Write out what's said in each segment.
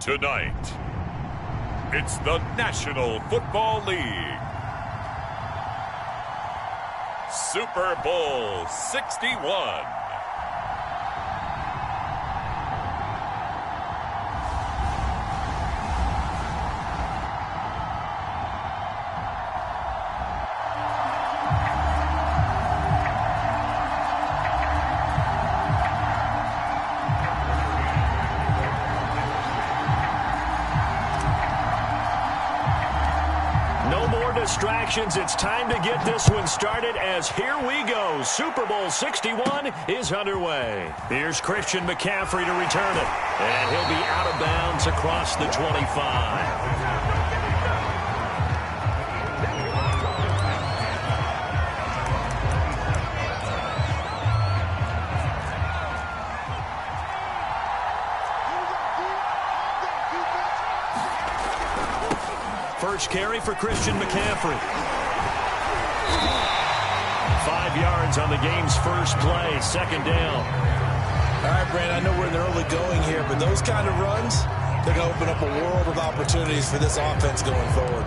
Tonight, it's the National Football League Super Bowl 61. Distractions. It's time to get this one started as here we go. Super Bowl 61 is underway. Here's Christian McCaffrey to return it. And he'll be out of bounds across the 25. First carry for Christian McCaffrey. 5 yards on the game's first play, second down. All right, Brandon, I know we're in the early going here, but those kind of runs, they're going to open up a world of opportunities for this offense going forward.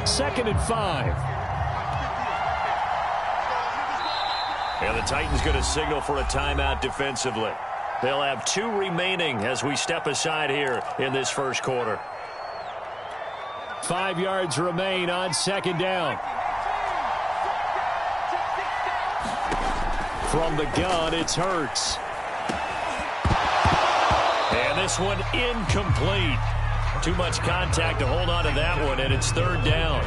2nd and 5. And the Titans going to signal for a timeout defensively. They'll have 2 remaining as we step aside here in this first quarter. 5 yards remain on second down. From the gun, it's Hurts. And this one incomplete. Too much contact to hold on to that one, and it's 3rd down.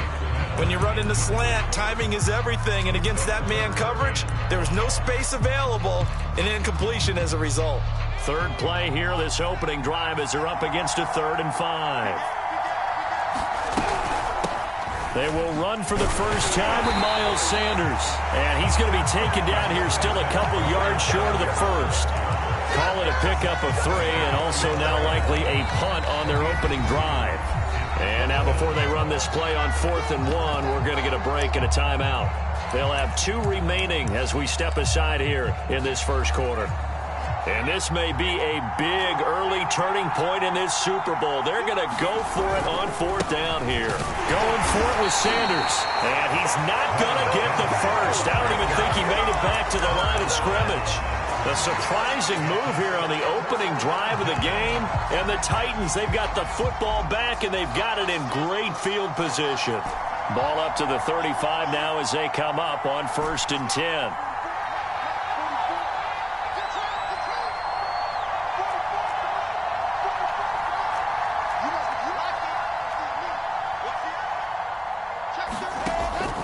When you run in the slant, timing is everything, and against that man coverage, there was no space available, and incompletion as a result. 3rd play here, this opening drive, as they're up against a 3rd and 5. They will run for the first time with Miles Sanders, and he's going to be taken down here still a couple yards short of the first. Call it a pickup of 3, and also now likely a punt on their opening drive. And now before they run this play on 4th and 1, we're going to get a break and a timeout. They'll have 2 remaining as we step aside here in this first quarter. And this may be a big early turning point in this Super Bowl. They're going to go for it on 4th down here. Going for it with Sanders. And he's not going to get the first. I don't even think he made it back to the line of scrimmage. A surprising move here on the opening drive of the game. And the Titans, they've got the football back, and they've got it in great field position. Ball up to the 35 now as they come up on 1st and 10.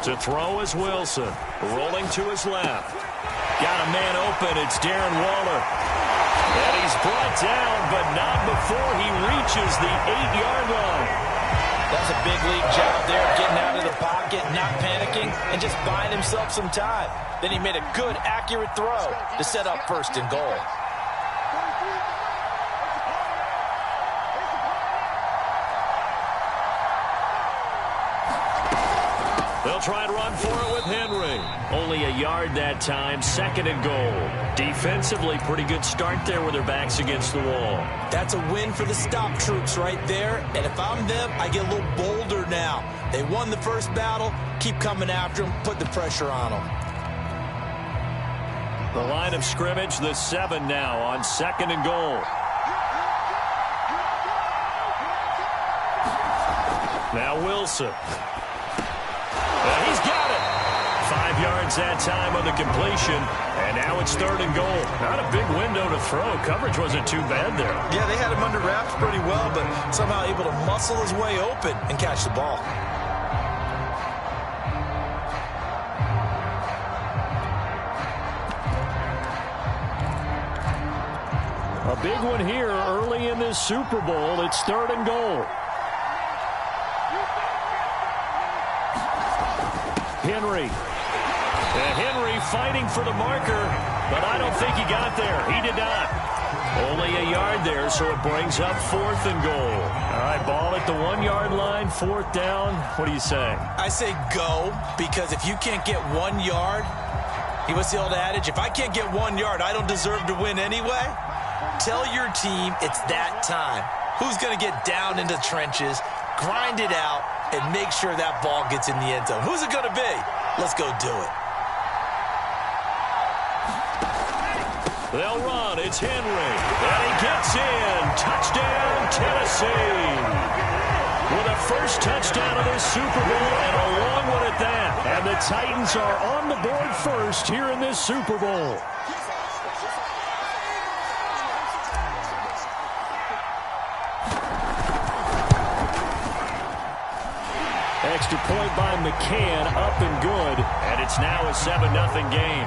To throw is Wilson. Rolling to his left. Got a man open. It's Darren Waller. And he's brought down, but not before he reaches the 8-yard line. That's a big league job there, getting out of the pocket, not panicking, and just buying himself some time. Then he made a good, accurate throw to set up 1st and goal. They'll try and run for it with Henry. Only a yard that time, 2nd and goal. Defensively, pretty good start there with their backs against the wall. That's a win for the stop troops right there. And if I'm them, I get a little bolder now. They won the first battle. Keep coming after them. Put the pressure on them. The line of scrimmage, the 7 now on 2nd and goal. Now Wilson. He's got it. 5 yards that time on the completion. And now it's 3rd and goal. Not a big window to throw. Coverage wasn't too bad there. Yeah, they had him under wraps pretty well, but somehow able to muscle his way open and catch the ball. A big one here early in this Super Bowl. It's 3rd and goal. Henry. And Henry fighting for the marker, but I don't think he got there. He did not. Only a yard there, so it brings up 4th and goal. All right, ball at the 1-yard line, 4th down. What do you say? I say go, because if you can't get 1 yard, what's the old adage? If I can't get 1 yard, I don't deserve to win anyway. Tell your team it's that time. Who's going to get down into the trenches, grind it out, and make sure that ball gets in the end zone? Who's it going to be? Let's go do it. They'll run. It's Henry. And he gets in. Touchdown, Tennessee. With a first touchdown of this Super Bowl and a long one at that. And the Titans are on the board first here in this Super Bowl. Extra point by McCann, up and good. And it's now a 7-0 game.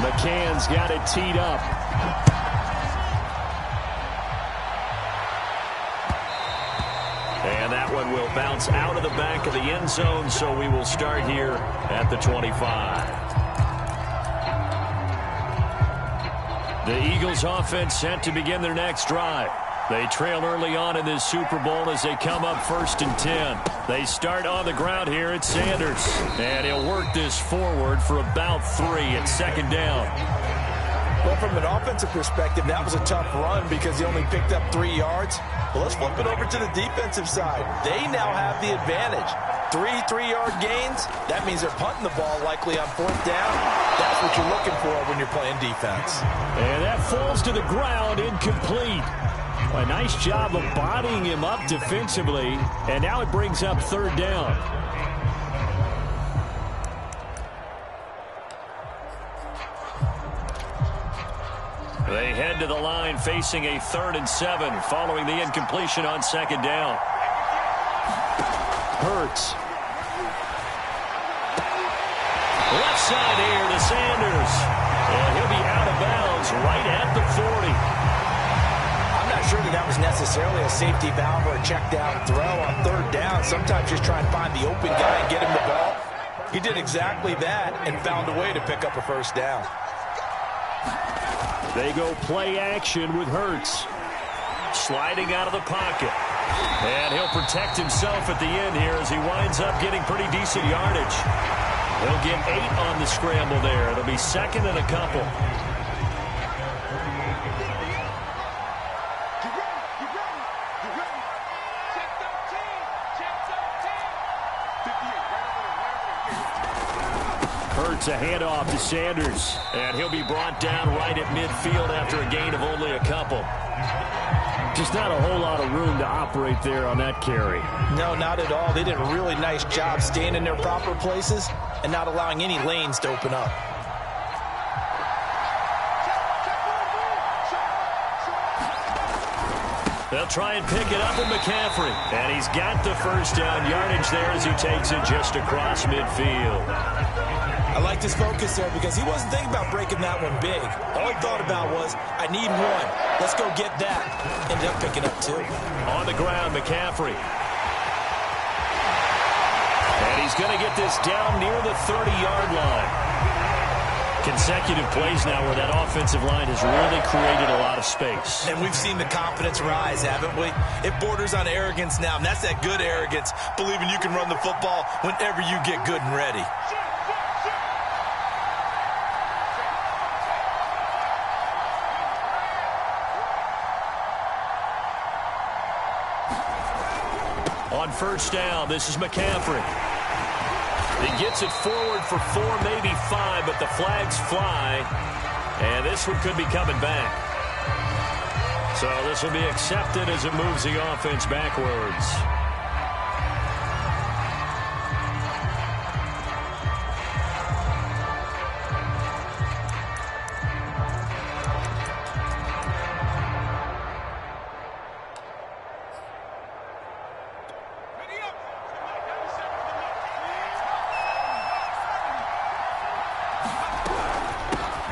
McCann's got it teed up. And that one will bounce out of the back of the end zone, so we will start here at the 25. The Eagles offense set to begin their next drive. They trail early on in this Super Bowl as they come up 1st and 10. They start on the ground here at Sanders. And he'll work this forward for about 3 at 2nd down. Well, from an offensive perspective, that was a tough run because he only picked up 3 yards. Well, let's flip it over to the defensive side. They now have the advantage. 3 3-yard gains. That means they're punting the ball likely on 4th down. That's what you're looking for when you're playing defense. And that falls to the ground, incomplete. A nice job of bodying him up defensively, and now it brings up 3rd down. They head to the line facing a 3rd and 7 following the incompletion on 2nd down. Hurts. Left side here to Sanders. And he'll be out of bounds right at the 40. Sure that was necessarily a safety valve or a check down throw on 3rd down. Sometimes just try and find the open guy and get him the ball. He did exactly that and found a way to pick up a 1st down. They go play action with Hurts. Sliding out of the pocket. And he'll protect himself at the end here as he winds up getting pretty decent yardage. He'll get 8 on the scramble there. It'll be 2nd and a couple. Hurts a handoff to Sanders, and he'll be brought down right at midfield after a gain of only a couple. Just not a whole lot of room to operate there on that carry. No, not at all. They did a really nice job staying in their proper places and not allowing any lanes to open up. They'll try and pick it up with McCaffrey. And he's got the 1st down yardage there as he takes it just across midfield. I liked his focus there because he wasn't thinking about breaking that one big. All he thought about was, I need 1. Let's go get that. Ended up picking up 2. On the ground, McCaffrey. And he's going to get this down near the 30-yard line. Consecutive plays now where that offensive line has really created a lot of space. And we've seen the confidence rise, haven't we? It borders on arrogance now, and that's that good arrogance, believing you can run the football whenever you get good and ready. On 1st down, this is McCaffrey. He gets it forward for 4, maybe 5, but the flags fly. And this one could be coming back. So this will be accepted as it moves the offense backwards.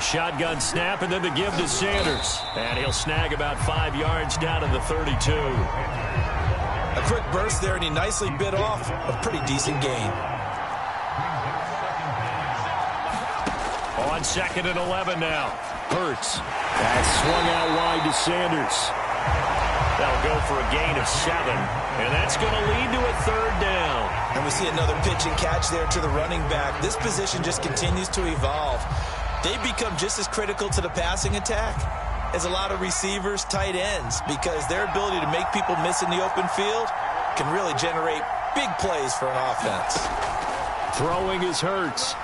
Shotgun snap, and then the give to Sanders. And he'll snag about 5 yards down to the 32. A quick burst there, and he nicely bit off a pretty decent gain. On 2nd and 11 now. Hurts. That swung out wide to Sanders. That'll go for a gain of 7. And that's going to lead to a 3rd down. And we see another pitch and catch there to the running back. This position just continues to evolve. they become just as critical to the passing attack as a lot of receivers, tight ends, because their ability to make people miss in the open field can really generate big plays for an offense. Throwing is Hurts.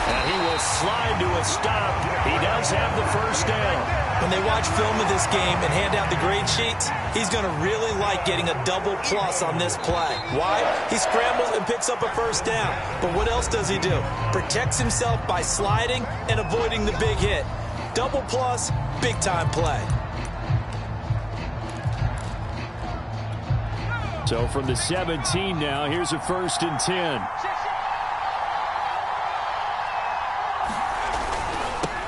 And he will slide to a stop. He does have the first down. When they watch film of this game and hand out the grade sheets, he's going to really like getting a double plus on this play. Why? He scrambles and picks up a first down. But what else does he do? Protects himself by sliding and avoiding the big hit. Double plus, big-time play. So from the 17 now, here's a 1st and 10.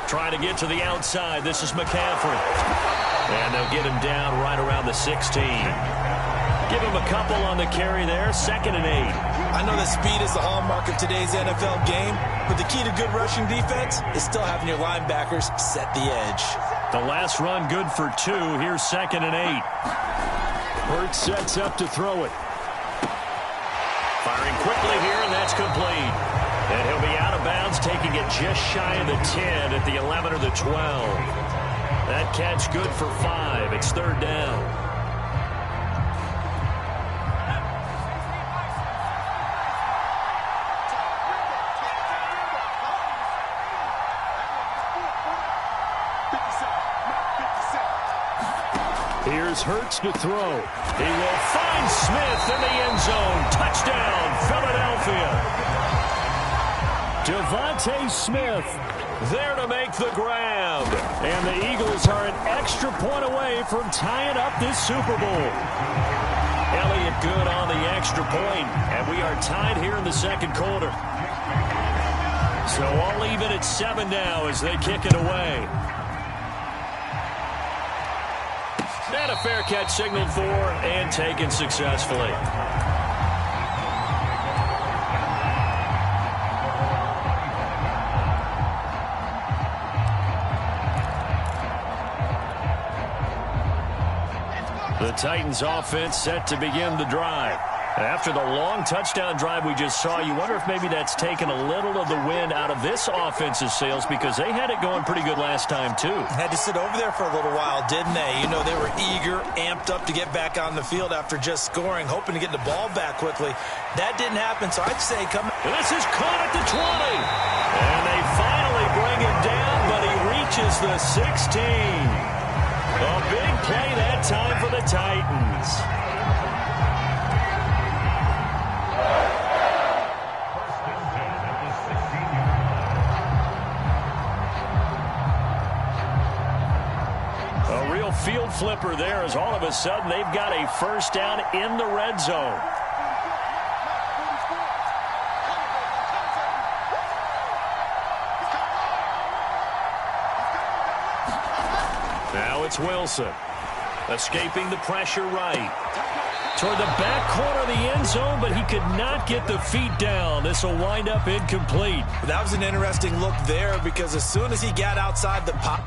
Trying to get to the outside. This is McCaffrey. And they'll get him down right around the 16. Give him a couple on the carry there. 2nd and 8. I know that speed is the hallmark of today's NFL game, but the key to good rushing defense is still having your linebackers set the edge. The last run good for 2. Here's 2nd and 8. Hurts sets up to throw it. Firing quickly here, and that's complete. And he'll be out of bounds, taking it just shy of the 10 at the 11 or the 12. That catch good for 5. It's 3rd down. Here's Hurts to throw. He will find Smith in the end zone. Touchdown, Philadelphia. Devontae Smith there to make the grab. And the Eagles are an extra point away from tying up this Super Bowl. Elliott good on the extra point, and we are tied here in the 2nd quarter. So all even at 7 now as they kick it away. And a fair catch signaled for and taken successfully. The Titans offense set to begin the drive. After the long touchdown drive we just saw, you wonder if maybe that's taken a little of the wind out of this offense's sails, because they had it going pretty good last time too. Had to sit over there for a little while, didn't they? You know, they were eager, amped up to get back on the field after just scoring, hoping to get the ball back quickly. That didn't happen, so I'd say come. This is caught at the 20. And they finally bring him down, but he reaches the 16. A big play that time for the Titans. A real field flipper there, as all of a sudden they've got a first down in the red zone. Now it's Wilson, escaping the pressure right. Toward the back corner of the end zone, but he could not get the feet down. This will wind up incomplete. That was an interesting look there, because as soon as he got outside the pocket.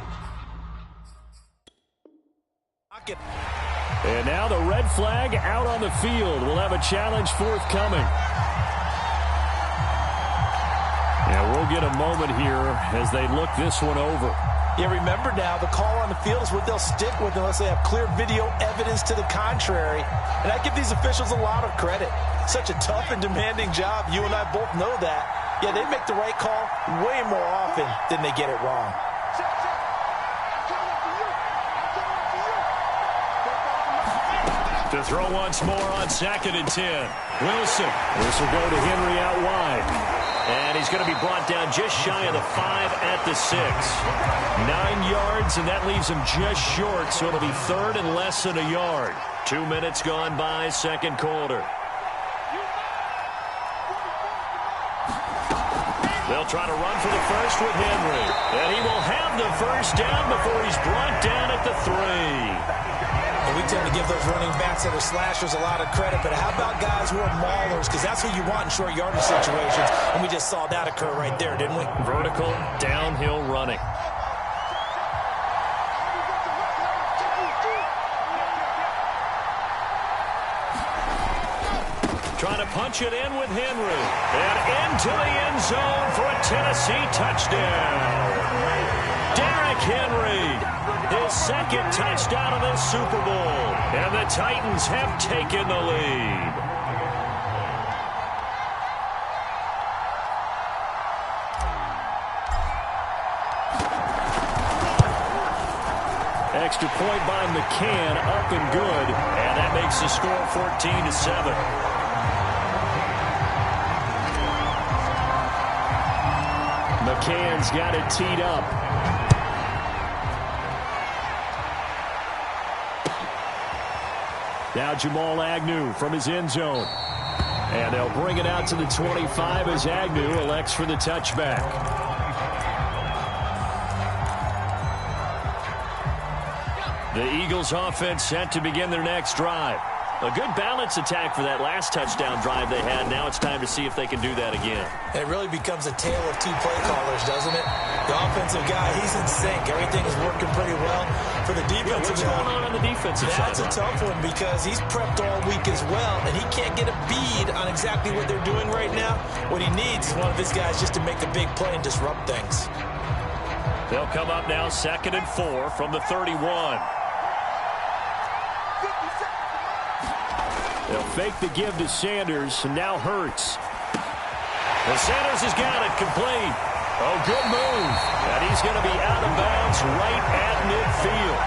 And now the red flag out on the field. We'll have a challenge forthcoming. And we'll get a moment here as they look this one over. Yeah, remember now, the call on the field is what they'll stick with unless they have clear video evidence to the contrary. And I give these officials a lot of credit. Such a tough and demanding job. You and I both know that. Yeah, they make the right call way more often than they get it wrong. To throw once more on 2nd and 10. Wilson. This will go to Henry out wide. And he's going to be brought down just shy of the 5 at the 6. 9 yards, and that leaves him just short, so it'll be 3rd and less than a yard. 2 minutes gone by, 2nd quarter. They'll try to run for the first with Henry. And he will have the first down before he's brought down at the 3. And we tend to give those running backs that are slashers a lot of credit, but how about guys who are maulers? Because that's what you want in short yardage situations, and we just saw that occur right there, didn't we? Vertical, downhill running. Trying to punch it in with Henry. And into the end zone for a Tennessee touchdown. Derrick Henry, his second touchdown of this Super Bowl. And the Titans have taken the lead. Extra point by McCann, up and good. And that makes the score 14-7. McCann's got it teed up. Now Jamal Agnew from his end zone. And they'll bring it out to the 25 as Agnew elects for the touchback. The Eagles offense set to begin their next drive. A good balance attack for that last touchdown drive they had. Now it's time to see if they can do that again. And it really becomes a tale of two play callers, doesn't it? The offensive guy, he's in sync. Everything is working pretty well. For the defensive guy, what's going on the defensive side? That's a tough one because he's prepped all week as well, and he can't get a bead on exactly what they're doing right now. What he needs is one of his guys just to make the big play and disrupt things. They'll come up now 2nd and 4 from the 31. They'll fake the give to Sanders, and now Hurts. Well, Sanders has got it complete. Oh, good move. And he's going to be out of bounds right at midfield.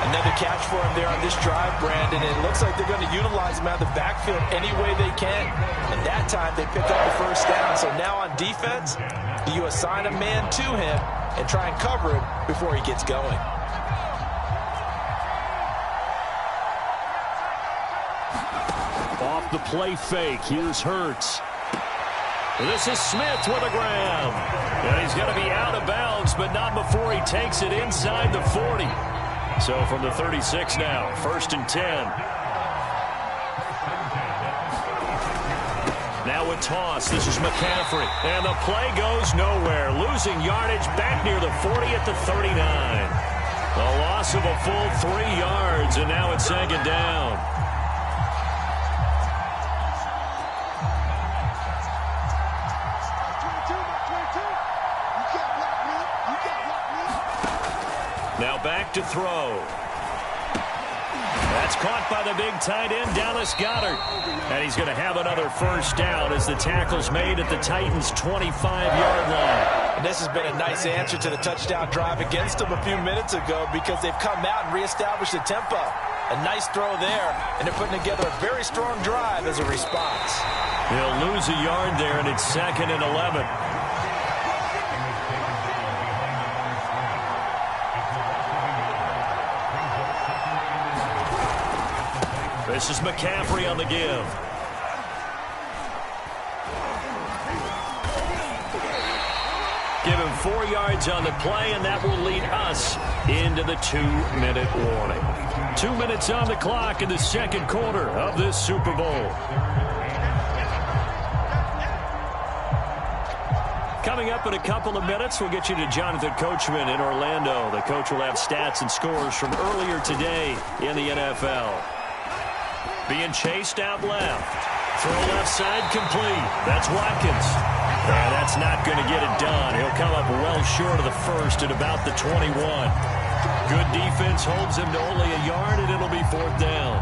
Another catch for him there on this drive, Brandon. And it looks like they're going to utilize him out of the backfield any way they can. And that time they pick up the first down. So now on defense, you assign a man to him and try and cover him before he gets going. Off the play fake, here's Hurts. This is Smith with a grab. And he's going to be out of bounds, but not before he takes it inside the 40. So from the 36 now, 1st and 10. Now a toss. This is McCaffrey. And the play goes nowhere. Losing yardage back near the 40 at the 39. A loss of a full 3 yards, and now it's 2nd down. Now back to throw. That's caught by the big tight end, Dallas Goedert. And he's going to have another first down as the tackle's made at the Titans' 25-yard line. And this has been a nice answer to the touchdown drive against them a few minutes ago because they've come out and reestablished the tempo. A nice throw there, and they're putting together a very strong drive as a response. They'll lose a yard there, and it's 2nd and 11. This is McCaffrey on the give. Give him 4 yards on the play, and that will lead us into the 2-minute warning. 2 minutes on the clock in the 2nd quarter of this Super Bowl. Coming up in a couple of minutes, we'll get you to Jonathan Coachman in Orlando. The coach will have stats and scores from earlier today in the NFL. Being chased out left. Throw left side complete. That's Watkins. And that's not going to get it done. He'll come up well short of the first at about the 21. Good defense holds him to only a yard, and it'll be 4th down.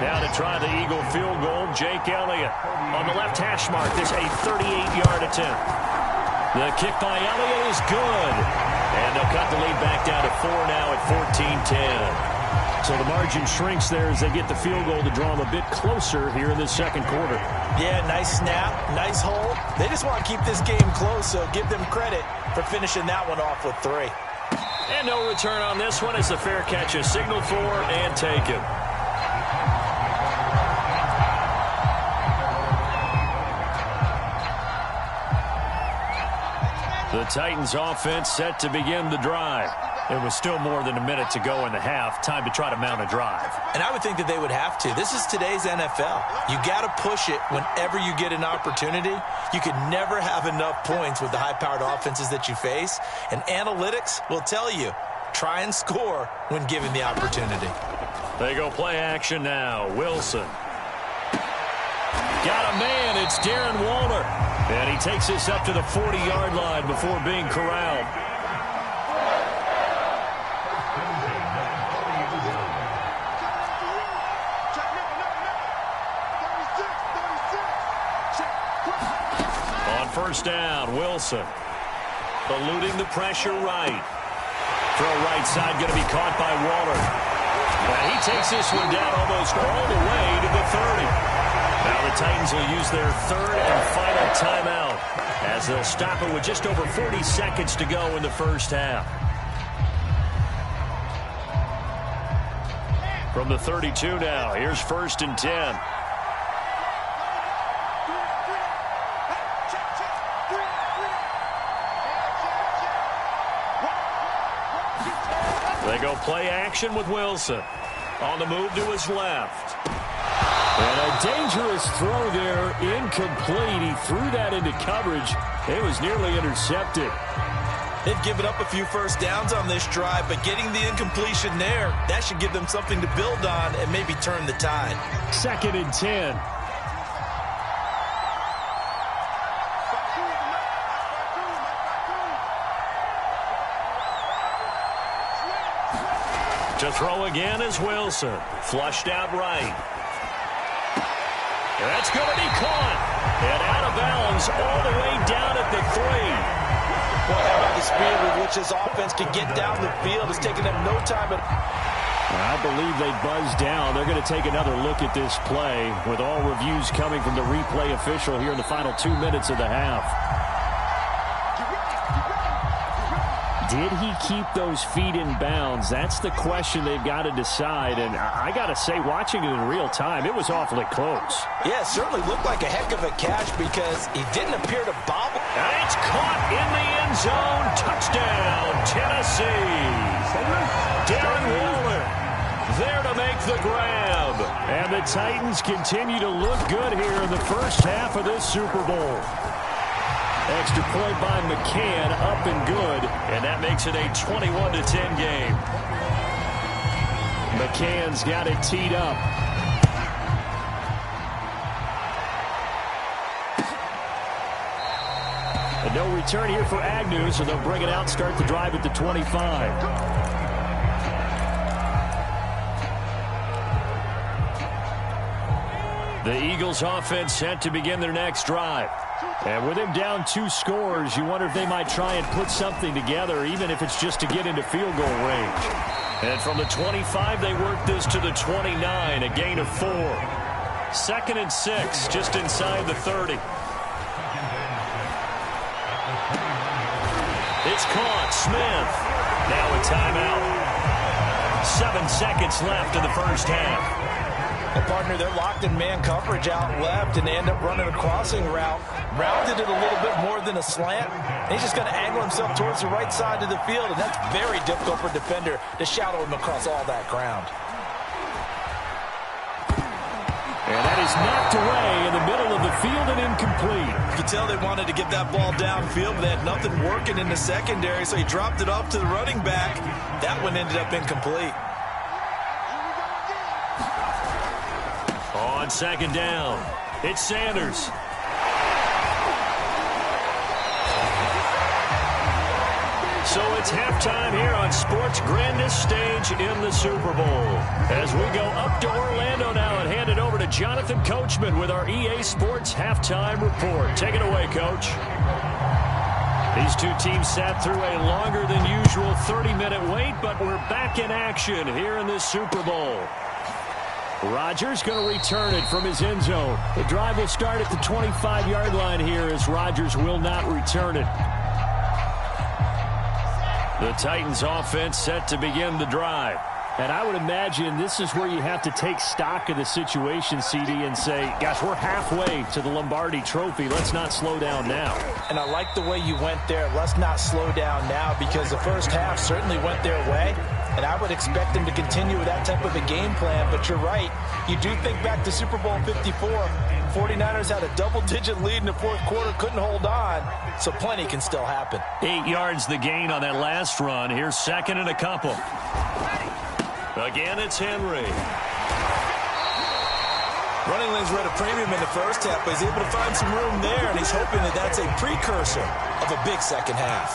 Now to try the Eagle field goal, Jake Elliott. On the left hash mark, this a 38-yard attempt. The kick by Elliott is good. And they'll cut the lead back down to 4 now at 14-10. So the margin shrinks there as they get the field goal to draw them a bit closer here in the 2nd quarter. Yeah, nice snap, nice hold. They just want to keep this game close, so give them credit for finishing that one off with 3. And no return on this one as the fair catch is signaled for and taken. The Titans offense set to begin the drive. There was still more than a minute to go in the half. Time to try to mount a drive. And I would think that they would have to. This is today's NFL. You got to push it whenever you get an opportunity. You could never have enough points with the high-powered offenses that you face. And analytics will tell you, try and score when given the opportunity. They go play action now. Wilson. Got a man. It's Darren Waller. And he takes this up to the 40-yard line before being corralled. On first down, Wilson. Eluding the pressure right. Throw right side going to be caught by Waller. And he takes this one down almost all the way to the 30. Now the Titans will use their third and final timeout as they'll stop it with just over 40 seconds to go in the first half. From the 32 now, here's first and 10. They go play action with Wilson. On the move to his left. And a dangerous throw there, incomplete. He threw that into coverage. It was nearly intercepted. They've given up a few first downs on this drive, but getting the incompletion there, that should give them something to build on and maybe turn the tide. Second and 10. To throw again is Wilson. Flushed out right. That's going to be caught. And out of bounds all the way down at the 3. Well, how about the speed with which this offense can get down the field? It's taking them no time at I believe they buzzed down. They're going to take another look at this play with all reviews coming from the replay official here in the final 2 minutes of the half. Did he keep those feet in bounds? That's the question they've got to decide. And I got to say, watching it in real time, it was awfully close. Yeah, it certainly looked like a heck of a catch because he didn't appear to bobble. And it's caught in the end zone. Touchdown, Tennessee. Darren Waller there to make the grab. And the Titans continue to look good here in the first half of this Super Bowl. Extra point by McCann, up and good. And that makes it a 21-10 game. McCann's got it teed up. And no return here for Agnew, so they'll bring it out, start the drive at the 25. The Eagles offense set to begin their next drive. And with him down 2 scores, you wonder if they might try and put something together, even if it's just to get into field goal range. And from the 25, they work this to the 29, a gain of 4. 2nd and 6, just inside the 30. It's caught. Smith. Now a timeout. 7 seconds left in the first half. Well, partner, they're locked in man coverage out left, and they end up running a crossing route. Rounded it a little bit more than a slant. He's just going to angle himself towards the right side of the field, and that's very difficult for a defender to shadow him across all that ground. And that is knocked away in the middle of the field and incomplete. You can tell they wanted to get that ball downfield, but they had nothing working in the secondary, so he dropped it off to the running back. That one ended up incomplete. On 2nd down, it's Sanders. So it's halftime here on sports' grandest stage in the Super Bowl. As we go up to Orlando now and hand it over to Jonathan Coachman with our EA Sports Halftime Report. Take it away, Coach. These two teams sat through a longer than usual 30-minute wait, but we're back in action here in this Super Bowl. Rodgers going to return it from his end zone. The drive will start at the 25-yard line here as Rodgers will not return it. The Titans offense set to begin the drive. And I would imagine this is where you have to take stock of the situation, CD, and say, gosh, we're halfway to the Lombardi Trophy. Let's not slow down now. And I like the way you went there. Let's not slow down now, because the first half certainly went their way. And I would expect them to continue with that type of a game plan. But you're right. You do think back to Super Bowl 54. 49ers had a double-digit lead in the fourth quarter, couldn't hold on. So plenty can still happen. 8 yards the gain on that last run. Here's 2nd and a couple. Again, it's Henry. Running lanes were at a premium in the first half, but he's able to find some room there, and he's hoping that that's a precursor of a big second half.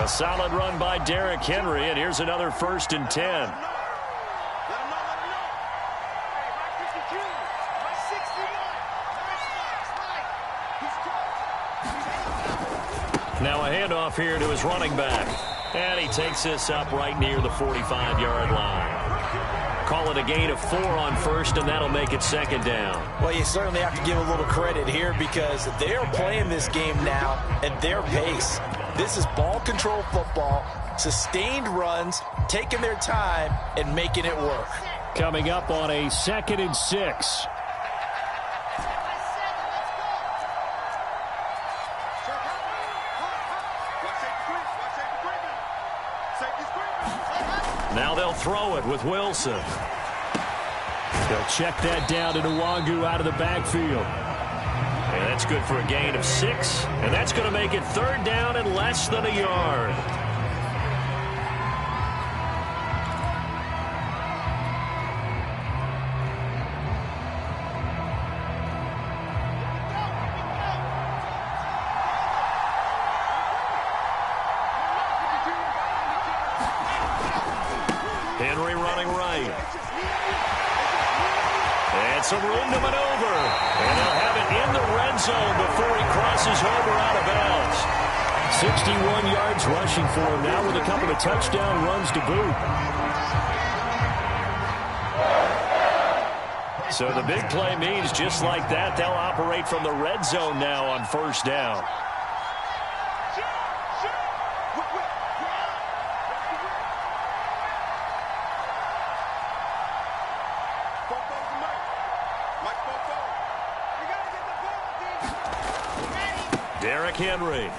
A solid run by Derrick Henry, and here's another 1st and 10. Now a handoff here to his running back. And he takes this up right near the 45-yard line. Call it a gain of 4 on 1st, and that'll make it 2nd down. Well, you certainly have to give a little credit here because they're playing this game now at their pace. This is ball control football, sustained runs, taking their time, and making it work. Coming up on a 2nd and 6. Now they'll throw it with Wilson. They'll check that down to Nwangu out of the backfield. And that's good for a gain of 6. And that's going to make it 3rd down and less than a yard. Henry running right. And some room to maneuver. And they'll have it in the red zone before he crosses over out of bounds. 61 yards rushing for him now with a couple of touchdown runs to boot. So the big play means just like that, they'll operate from the red zone now on 1st down. Derrick Henry.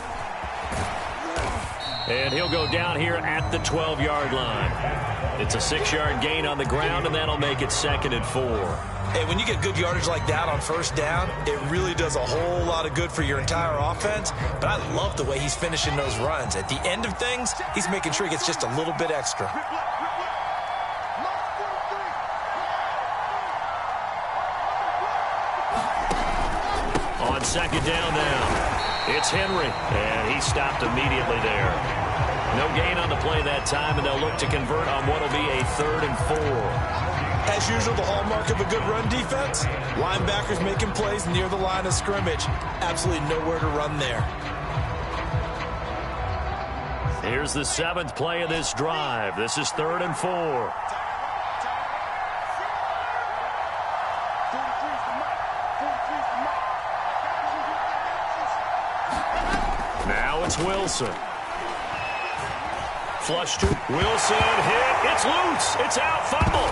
And he'll go down here at the 12-yard line. It's a 6-yard gain on the ground, and that'll make it 2nd and 4. Hey, when you get good yardage like that on 1st down, it really does a whole lot of good for your entire offense. But I love the way he's finishing those runs. At the end of things, he's making sure he gets just a little bit extra. On 2nd down now. It's Henry, and he stopped immediately there. No gain on the play that time, and they'll look to convert on what will be a 3rd and 4. As usual, the hallmark of a good run defense, linebackers making plays near the line of scrimmage. Absolutely nowhere to run there. Here's the 7th play of this drive. This is 3rd and 4. Now it's Wilson. Flush to Wilson. Hit. It's loose. It's out. Fumble.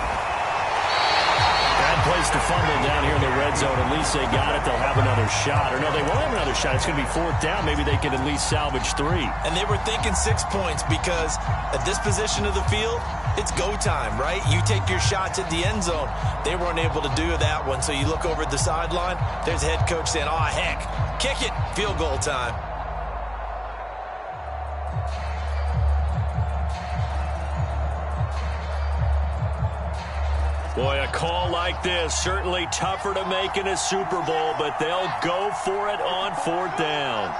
Bad place to fumble down here in the red zone. At least they got it. They'll have another shot. Or no, they won't have another shot. It's going to be 4th down. Maybe they can at least salvage 3. And they were thinking 6 points because at this position of the field, it's go time, right? You take your shots at the end zone. They weren't able to do that one. So you look over at the sideline. There's the head coach saying, oh, heck, kick it. Field goal time. Boy, a call like this, certainly tougher to make in a Super Bowl, but they'll go for it on 4th down.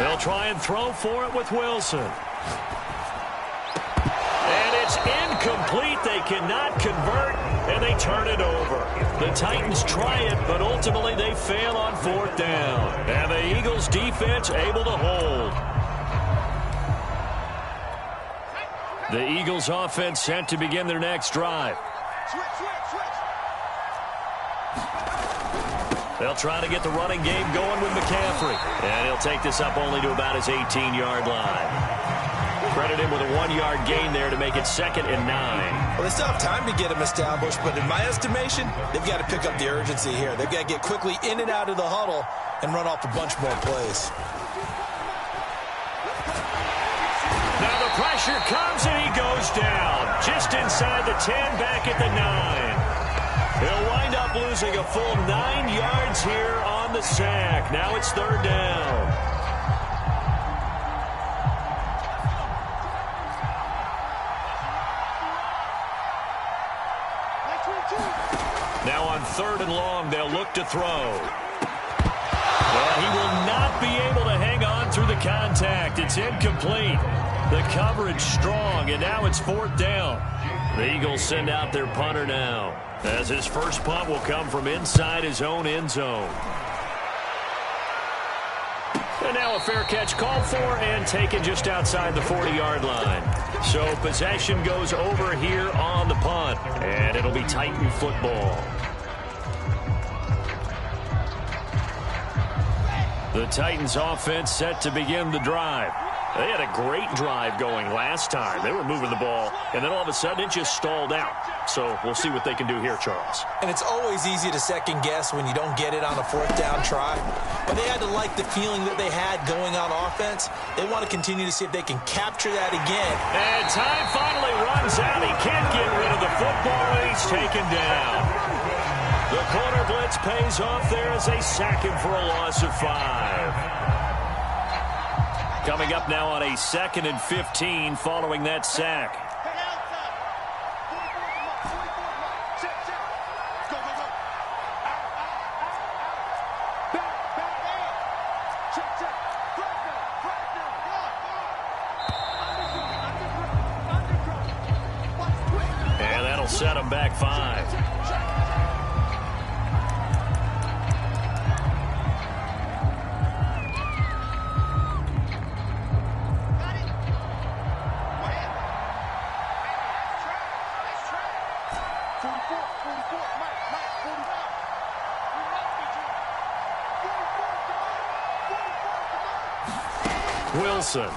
They'll try and throw for it with Wilson. And it's incomplete. They cannot convert, and they turn it over. The Titans try it, but ultimately they fail on 4th down. And the Eagles defense able to hold. The Eagles offense set to begin their next drive. They'll try to get the running game going with McCaffrey. And he'll take this up only to about his 18-yard line. Credit him with a 1-yard gain there to make it 2nd and 9. Well, they still have time to get him established, but in my estimation, they've got to pick up the urgency here. They've got to get quickly in and out of the huddle and run off a bunch more plays. Now the Pressure comes, and he goes down. Just inside the 10, back at the 9. He'll wind up losing a full 9 yards here on the sack. Now it's 3rd down. Now on 3rd and long, they'll look to throw. Well, he will not be able to hang on through the contact. It's incomplete. The coverage strong, and now it's 4th down. The Eagles send out their punter now, as his first punt will come from inside his own end zone. And now a fair catch called for and taken just outside the 40-yard line. So possession goes over here on the punt, and it'll be Titan football. The Titans offense set to begin the drive. They had a great drive going last time. They were moving the ball, and then all of a sudden it just stalled out. So we'll see what they can do here, Charles. And it's always easy to second guess when you don't get it on a 4th down try. But they had to like the feeling that they had going on offense. They want to continue to see if they can capture that again. And time finally runs out. He can't get rid of the football, and he's taken down. The corner blitz pays off there as they sack him for a loss of 5. Coming up now on a 2nd and 15 following that sack. And that'll set him back 5. Wilson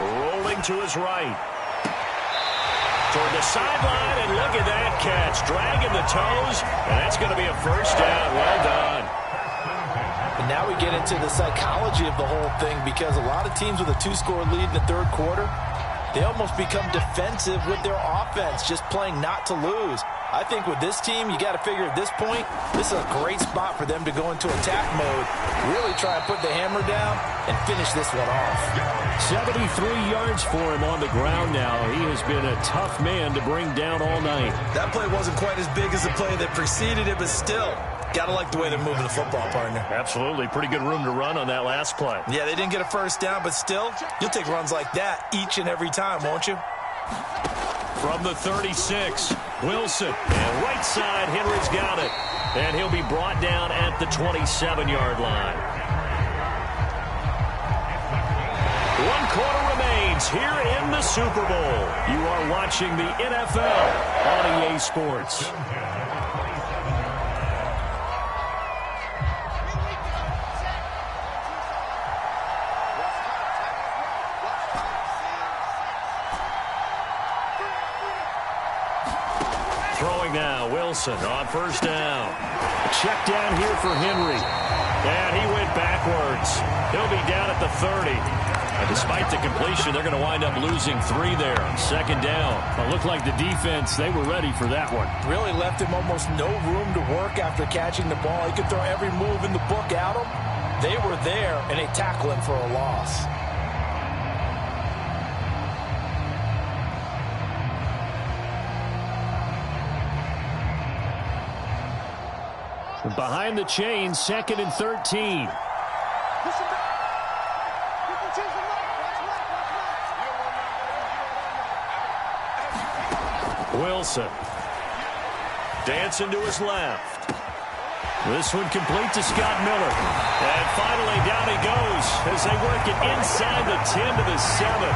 rolling to his right toward the sideline, and look at that catch, dragging the toes, and that's going to be a 1st down. Well done. And now we get into the psychology of the whole thing, because a lot of teams with a 2-score lead in the 3rd quarter, they almost become defensive with their offense, just playing not to lose. I think with this team, you got to figure at this point, this is a great spot for them to go into attack mode, really try and put the hammer down and finish this one off. 73 yards for him on the ground now. He has been a tough man to bring down all night. That play wasn't quite as big as the play that preceded it, but still, got to like the way they're moving the football, partner. Absolutely. Pretty good room to run on that last play. Yeah, they didn't get a 1st down, but still, you'll take runs like that each and every time, won't you? From the 36, Wilson. And right side, Henry's got it. And he'll be brought down at the 27-yard line. 1 quarter remains here in the Super Bowl. You are watching the NFL on EA Sports. Throwing now, Wilson on 1st down. Check down here for Henry. And he went backwards. He'll be down at the 30. And despite the completion, they're going to wind up losing 3 there. 2nd down. It looked like the defense, they were ready for that one. Really left him almost no room to work after catching the ball. He could throw every move in the book at him. They were there, and they tackle him for a loss. Behind the chain, 2nd and 13. Wilson. Dancing to his left. This one complete to Scott Miller. And finally down he goes as they work it inside the 10 to the 7.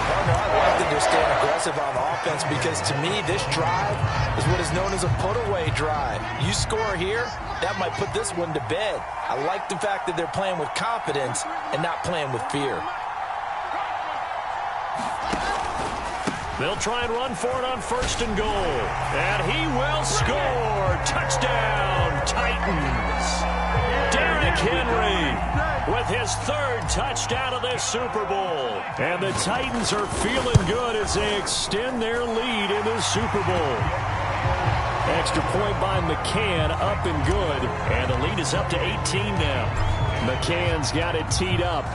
Partner, I like that they're staying aggressive on offense, because to me, this drive is what is known as a put-away drive. You score here, that might put this one to bed. I like the fact that they're playing with confidence and not playing with fear. They'll try and run for it on 1st and goal. And he will score. Touchdown, Titans. Derrick Derrick Henry with his third touchdown of this Super Bowl. And the Titans are feeling good as they extend their lead in the Super Bowl. Extra point by McCann, up and good. And the lead is up to 18 now. McCann's got it teed up.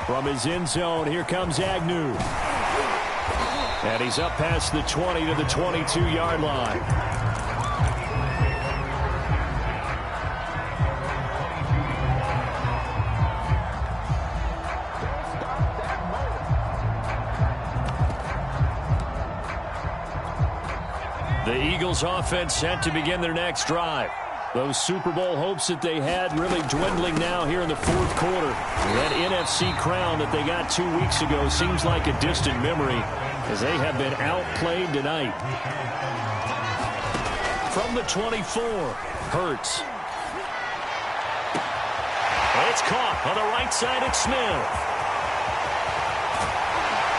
From his end zone, here comes Agnew. And he's up past the 20 to the 22-yard line. The Eagles offense set to begin their next drive. Those Super Bowl hopes that they had really dwindling now here in the fourth quarter. That NFC crown that they got 2 weeks ago seems like a distant memory as they have been outplayed tonight. From the 24, Hurts. It's caught on the right side at Smith.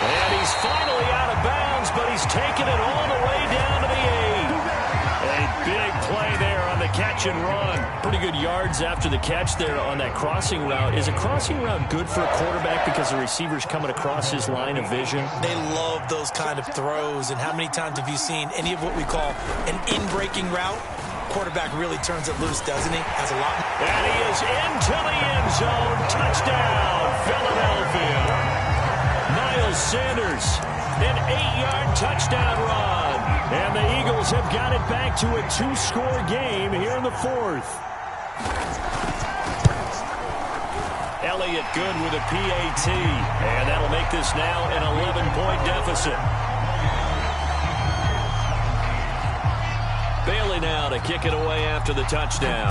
And he's finally out of bounds, but he's taken it all the way down to the 8. A big play there on the catch and run. Pretty good yards after the catch there on that crossing route. Is a crossing route good for a quarterback because the receiver's coming across his line of vision? They love those kind of throws. And how many times have you seen any of what we call an in-breaking route? Quarterback really turns it loose, doesn't he? Has a lot. And he is into the end zone. Touchdown, Philadelphia. Miles Sanders, an 8-yard touchdown run. And the Eagles have got it back to a 2-score game here in the fourth. Elliott good with a PAT. And that'll make this now an 11-point deficit. Bailey now to kick it away after the touchdown.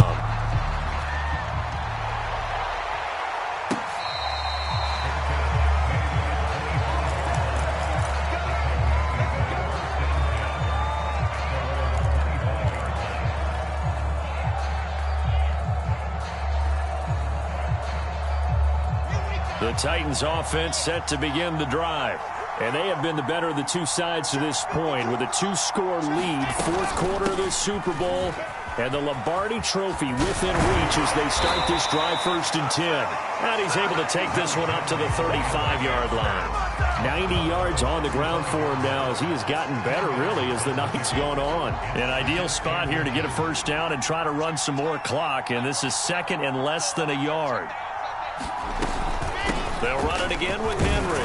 The Titans offense set to begin the drive. And they have been the better of the two sides to this point with a 2-score lead, fourth quarter of this Super Bowl, and the Lombardi Trophy within reach as they start this drive 1st and 10. And he's able to take this one up to the 35-yard line. 90 yards on the ground for him now as he has gotten better, really, as the night's gone on. An ideal spot here to get a first down and try to run some more clock, and this is second and less than a yard. They'll run it again with Henry.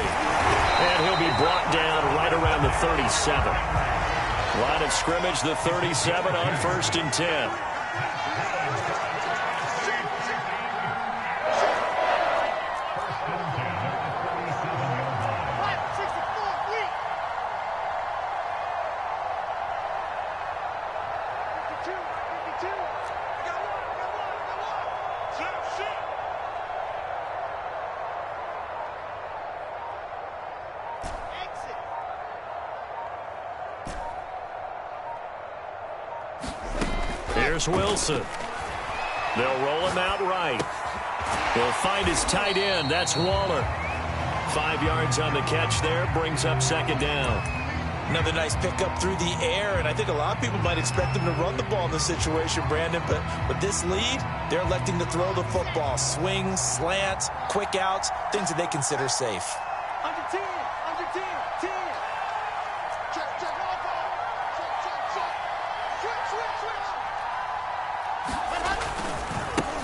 And he'll be brought down right around the 37. Line of scrimmage, the 37 on 1st and 10. Here's Wilson. They'll roll him out right. He'll find his tight end. That's Waller. 5 yards on the catch there. Brings up second down. Another nice pickup through the air, and I think a lot of people might expect him to run the ball in this situation, Brandon, but with this lead, they're electing to throw the football. Swings, slants, quick outs, things that they consider safe. Under 10, under 10, 10. Check, check, check, switch.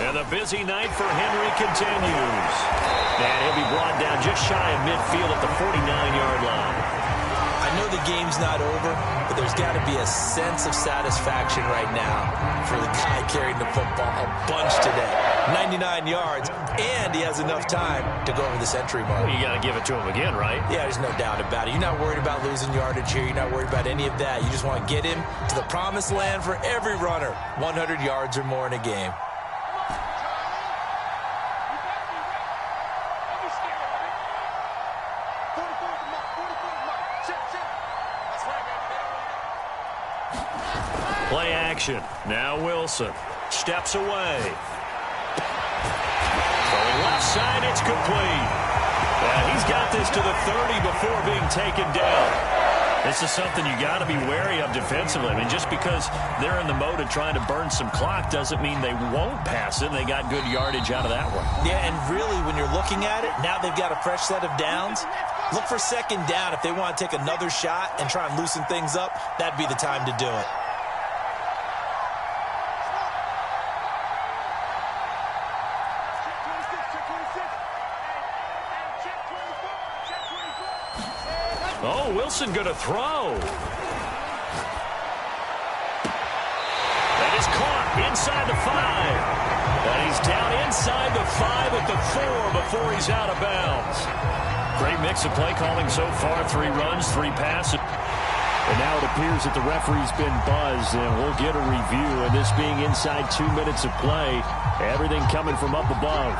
And the busy night for Henry continues. And he'll be brought down just shy of midfield at the 49-yard line. I know the game's not over, but there's got to be a sense of satisfaction right now for the guy carrying the football a bunch today. 99 yards, and he has enough time to go over the century mark. Well, you got to give it to him again, right? Yeah, there's no doubt about it. You're not worried about losing yardage here. You're not worried about any of that. You just want to get him to the promised land for every runner. 100 yards or more in a game. Play action. Now Wilson steps away. Going left side, it's complete. And he's got this to the 30 before being taken down. This is something you got to be wary of defensively. I mean, just because they're in the mode of trying to burn some clock doesn't mean they won't pass it. They got good yardage out of that one. Yeah, and really, when you're looking at it, now they've got a fresh set of downs. Look for second down. If they want to take another shot and try and loosen things up, that'd be the time to do it. Oh, Wilson going to throw. That is caught inside the 5. And he's down inside the 5 at the 4 before he's out of bounds. Great mix of play calling so far. 3 runs, 3 passes. And now it appears that the referee's been buzzed, and we'll get a review. And this being inside 2 minutes of play, everything coming from up above.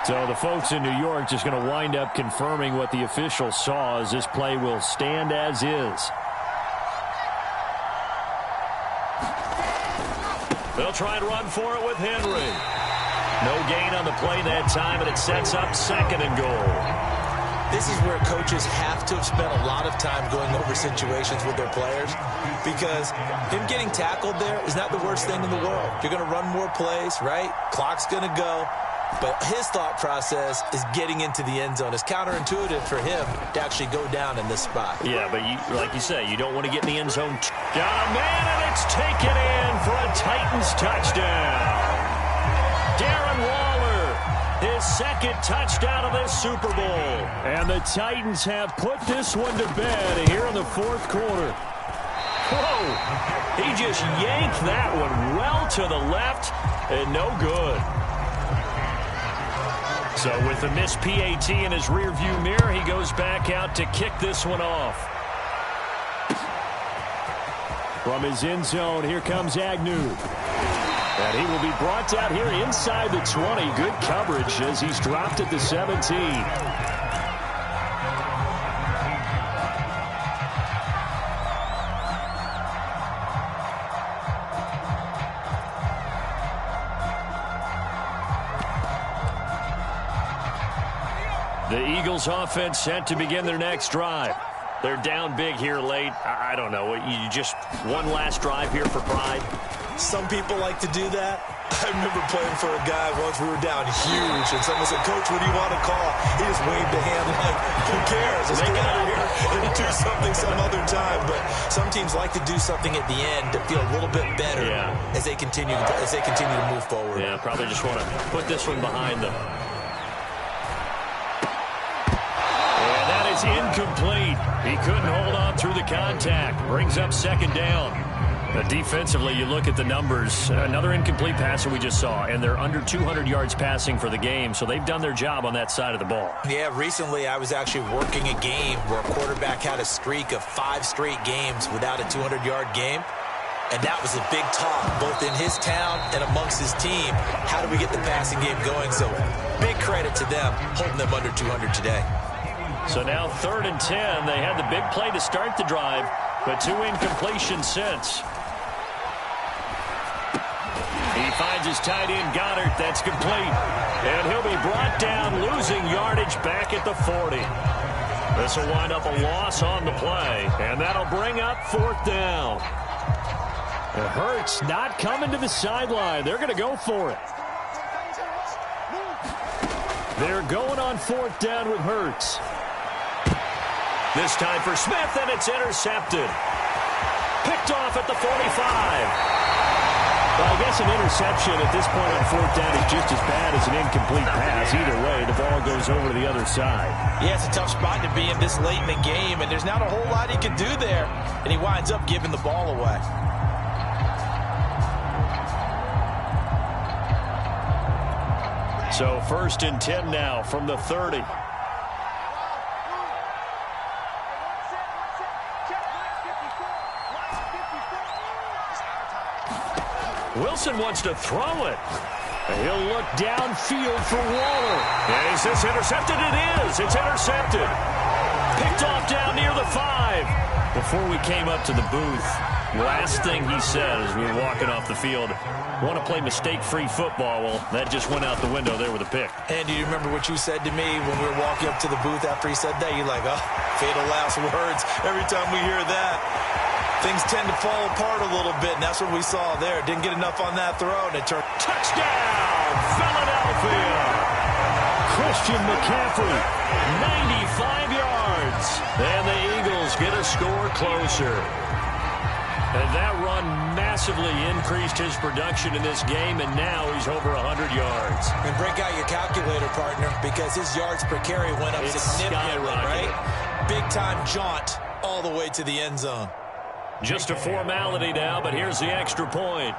So the folks in New York just going to wind up confirming what the official saw, as this play will stand as is. They'll try and run for it with Henry. No gain on the play that time, and it sets up 2nd and goal. This is where coaches have to have spent a lot of time going over situations with their players, because him getting tackled there is not the worst thing in the world. You're going to run more plays, right? Clock's going to go. But his thought process is getting into the end zone. It's counterintuitive for him to actually go down in this spot. Yeah, but like you say, you don't want to get in the end zone. Got a man, and it's taken in for a Titans touchdown. Darren Waller, his 2nd touchdown of this Super Bowl. And the Titans have put this one to bed here in the 4th quarter. Whoa! He just yanked that one well to the left, and no good. So with the missed PAT in his rearview mirror, he goes back out to kick this one off. From his end zone, here comes Agnew. And he will be brought down here inside the 20. Good coverage as he's dropped at the 17. The Eagles offense set to begin their next drive. They're down big here late. I don't know. You just one last drive here for pride? Some people like to do that. I remember playing for a guy once. We were down huge, and someone said, "Coach, what do you want to call?" He just waved a hand like, "Who cares? Let's get out of here and do something some other time." But some teams like to do something at the end to feel a little bit better as they continue to move forward. Yeah, probably just want to put this one behind them. Is incomplete. He couldn't hold on through the contact. Brings up 2nd down. Defensively, you look at the numbers. Another incomplete passer we just saw, and they're under 200 yards passing for the game, so they've done their job on that side of the ball. Yeah, recently I was actually working a game where a quarterback had a streak of 5 straight games without a 200-yard game, and that was a big talk both in his town and amongst his team. How do we get the passing game going? So big credit to them holding them under 200 today. So now 3rd and 10. They had the big play to start the drive, but 2 incompletions since. He finds his tight end, Goddard. That's complete. And he'll be brought down, losing yardage back at the 40. This will wind up a loss on the play, and that'll bring up 4th down. It hurts not coming to the sideline. They're going to go for it. They're going on 4th down with Hurts. This time for Smith, and it's intercepted. Picked off at the 45. Well, I guess an interception at this point on 4th down is just as bad as an incomplete pass. Either way, the ball goes over to the other side. Yeah, it's a tough spot to be in this late in the game, and there's not a whole lot he can do there. And he winds up giving the ball away. So 1st and 10 now from the 30. Wilson wants to throw it. He'll look downfield for Waller. And is this intercepted? It is. It's intercepted. Picked off down near the 5. Before we came up to the booth, Last thing he said as we were walking off the field, want to play mistake-free football. Well, that just went out the window there with a pick. And do you remember what you said to me when we were walking up to the booth after he said that? You're like, oh, fatal last words. Every time we hear that, things tend to fall apart a little bit, and that's what we saw there. Didn't get enough on that throw, and it turned. Touchdown, Philadelphia! Christian McCaffrey, 95 yards. And the Eagles get a score closer. And that run massively increased his production in this game, and now he's over 100 yards. And break out your calculator, partner, because his yards per carry went up significantly, right? Big-time jaunt all the way to the end zone. Just a formality now, but here's the extra point.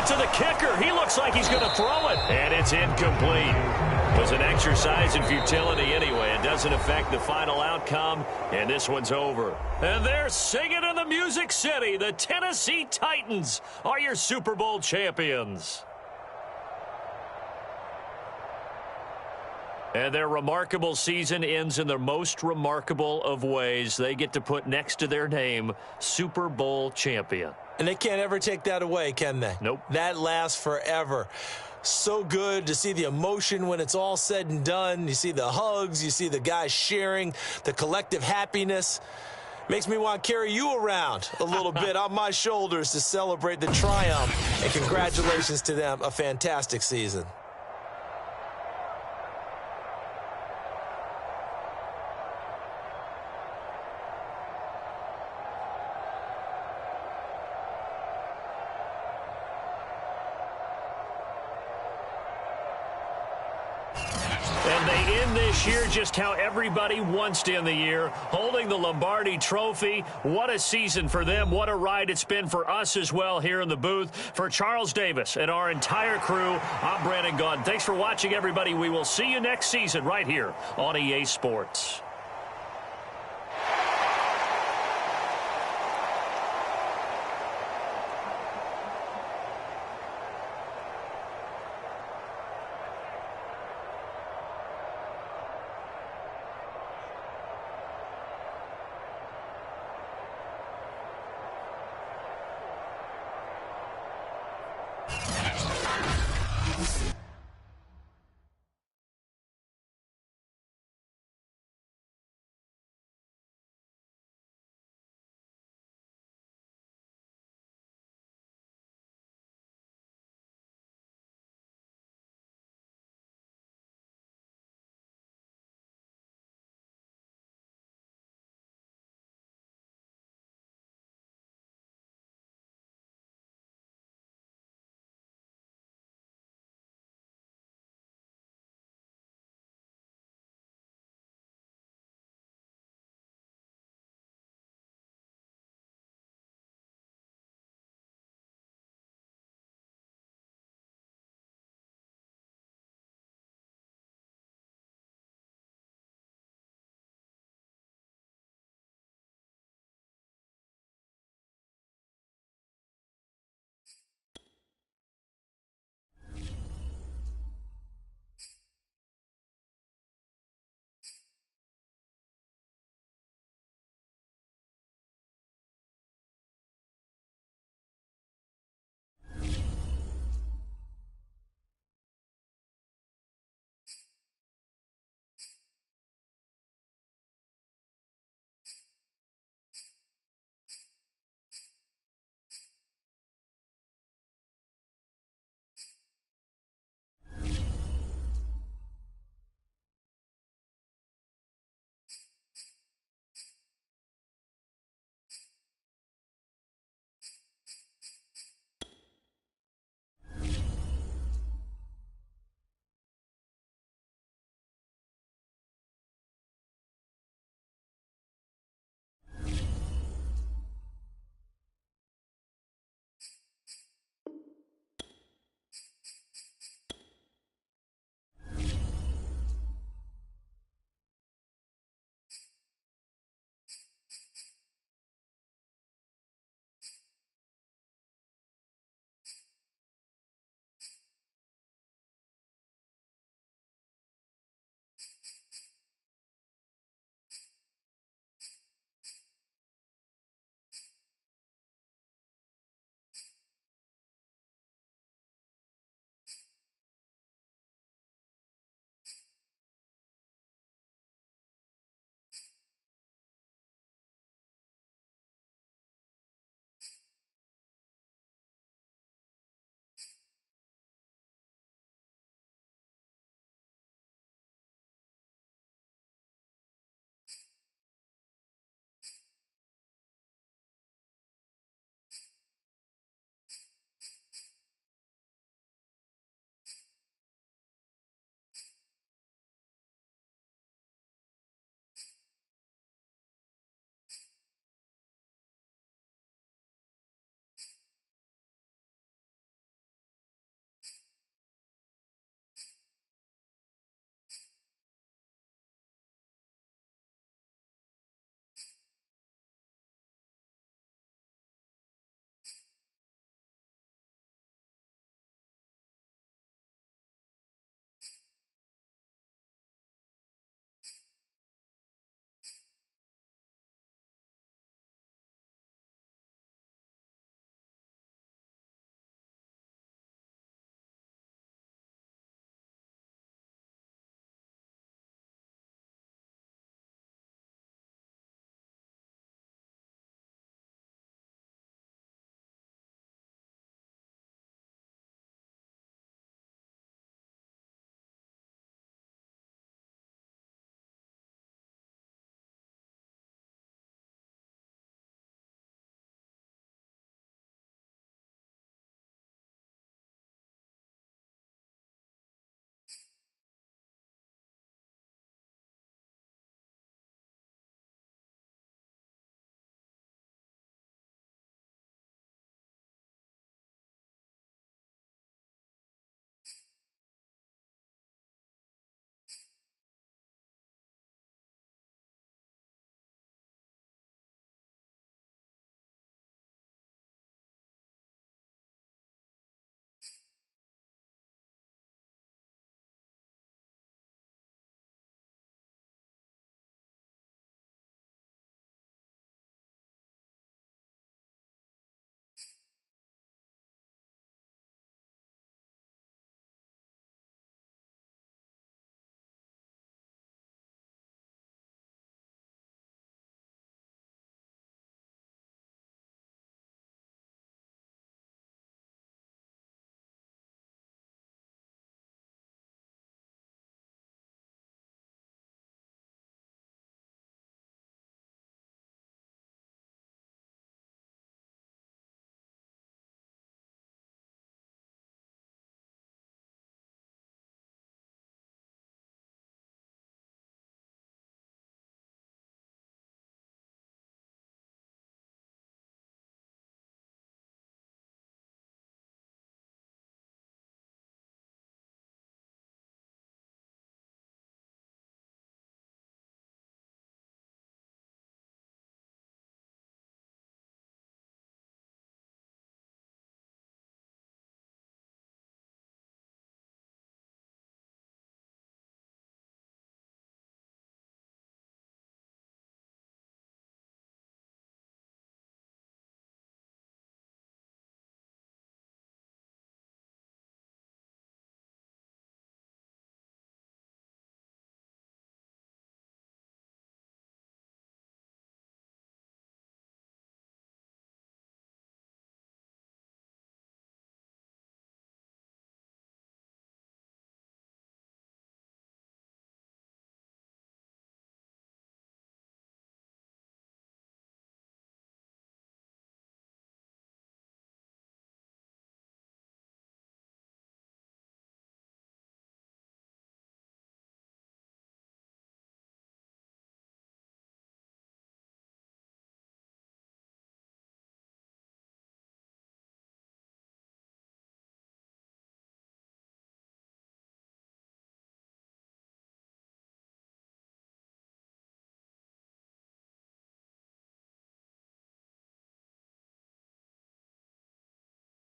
To the kicker. He looks like he's going to throw it. And it's incomplete. It was an exercise in futility anyway. It doesn't affect the final outcome, and this one's over. And they're singing in the Music City. The Tennessee Titans are your Super Bowl champions. And their remarkable season ends in the most remarkable of ways. They get to put next to their name, Super Bowl champion. And they can't ever take that away, can they? Nope. That lasts forever. So good to see the emotion when it's all said and done. You see the hugs. You see the guys sharing, the collective happiness. Makes me want to carry you around a little bit on my shoulders to celebrate the triumph. And congratulations to them. A fantastic season. And they end this year just how everybody wants to end the year, holding the Lombardi Trophy. What a season for them. What a ride it's been for us as well here in the booth. For Charles Davis and our entire crew, I'm Brandon Gaudin. Thanks for watching, everybody. We will see you next season right here on EA Sports.